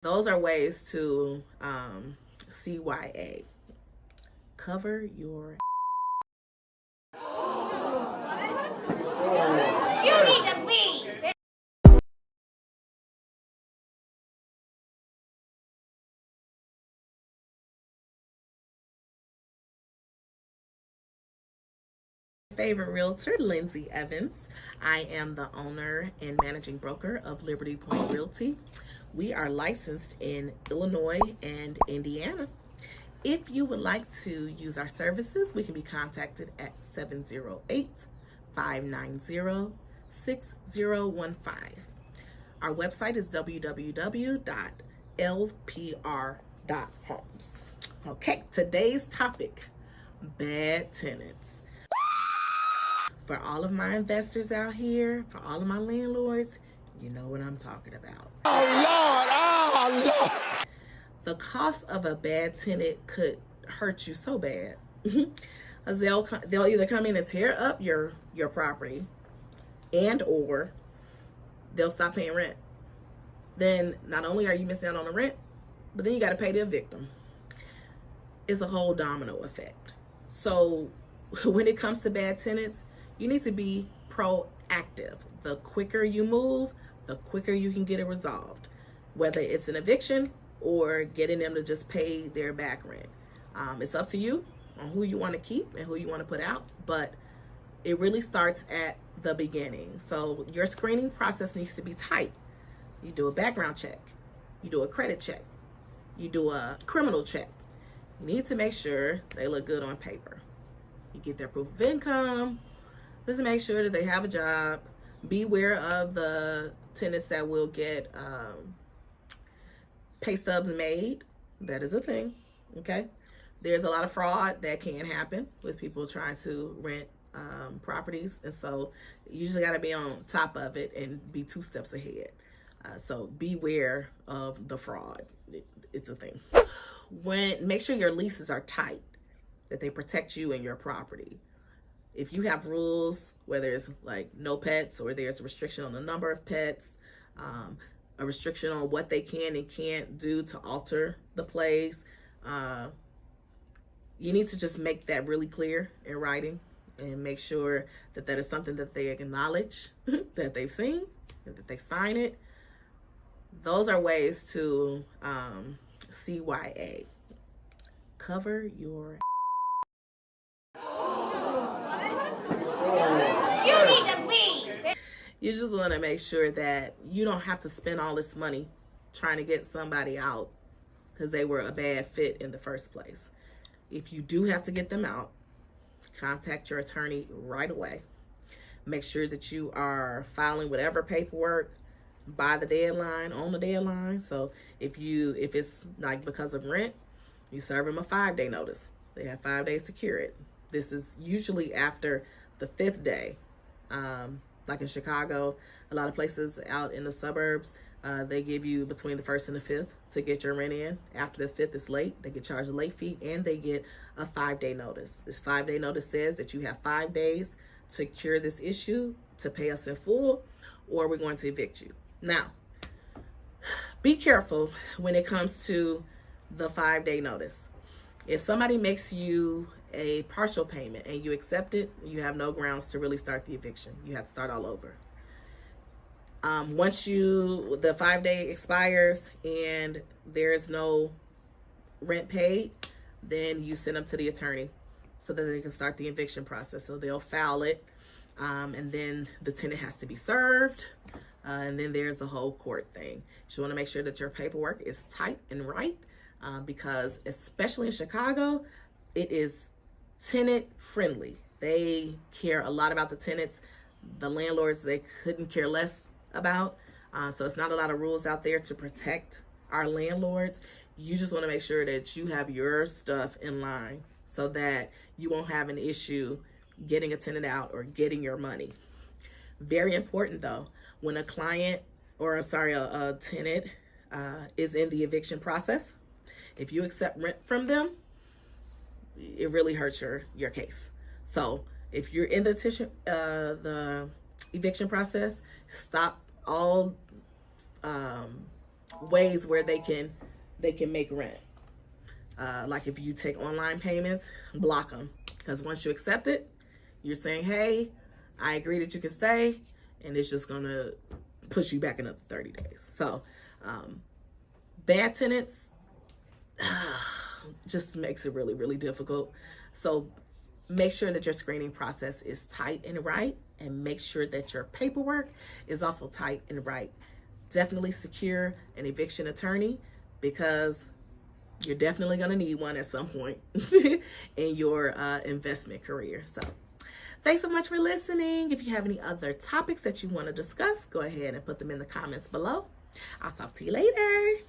Those are ways to CYA. Cover your. You need to leave. Favorite realtor, Lindsay Evans. I am the owner and managing broker of Liberty Point Realty. We are licensed in Illinois and Indiana. If you would like to use our services, we can be contacted at 708-590-6015. Our website is www.lpr.homes. Okay, today's topic, bad tenants. For all of my investors out here, for all of my landlords, you know what I'm talking about. Oh, Lord! Oh, Lord! The cost of a bad tenant could hurt you so bad. Because they'll either come in and tear up your property, and or they'll stop paying rent. Then not only are you missing out on the rent, but then you got to pay the victim. It's a whole domino effect. So when it comes to bad tenants, you need to be proactive. The quicker you move, the quicker you can get it resolved, whether it's an eviction or getting them to just pay their back rent. It's up to you on who you want to keep and who you want to put out, but it really starts at the beginning. So your screening process needs to be tight. You do a background check, you do a credit check, you do a criminal check. You need to make sure they look good on paper. You get their proof of income, just to make sure that they have a job. Beware of the tenants that will get pay stubs made. That is a thing, okay? There's a lot of fraud that can happen with people trying to rent properties. And so you just got to be on top of it and be 2 steps ahead. So beware of the fraud. It's a thing. Make sure your leases are tight, that they protect you and your property. If you have rules, whether it's like no pets or there's a restriction on the number of pets, a restriction on what they can and can't do to alter the place, you need to just make that really clear in writing and make sure that that is something that they acknowledge, that they've seen, that they sign it. Those are ways to CYA. Cover your. You need to leave. You just want to make sure that you don't have to spend all this money trying to get somebody out because they were a bad fit in the first place. If you do have to get them out, contact your attorney right away. Make sure that you are filing whatever paperwork by the deadline, on the deadline. So if it's like because of rent, you serve them a 5-day notice. They have 5 days to cure it. This is usually after the 5th day. Like in Chicago, a lot of places out in the suburbs, they give you between the 1st and the 5th to get your rent in. After the 5th is late, they get charged a late fee and they get a 5-day notice. This 5-day notice says that you have 5 days to cure this issue, to pay us in full, or we're going to evict you. Now, be careful when it comes to the 5-day notice. If somebody makes you a partial payment and you accept it, you have no grounds to really start the eviction. You have to start all over. Once the 5-day expires and there's no rent paid, then you send them to the attorney so that they can start the eviction process. So they'll file it, and then the tenant has to be served, and then there's the whole court thing. You want to make sure that your paperwork is tight and right, because especially in Chicago, it is tenant friendly. They care a lot about the tenants. The landlords, they couldn't care less about. So it's not a lot of rules out there to protect our landlords. You just want to make sure that you have your stuff in line so that you won't have an issue getting a tenant out or getting your money. Very important though, when a tenant is in the eviction process, if you accept rent from them, it really hurts your case. So if you're in the eviction process, stop all ways where they can make rent. Like if you take online payments, block them, because once you accept it, you're saying, hey, I agree that you can stay, and it's just gonna push you back another 30 days. So bad tenants just makes it really, really difficult. So make sure that your screening process is tight and right, and make sure that your paperwork is also tight and right. Definitely secure an eviction attorney, because you're definitely going to need one at some point in your investment career. So thanks so much for listening. If you have any other topics that you want to discuss, go ahead and put them in the comments below. I'll talk to you later.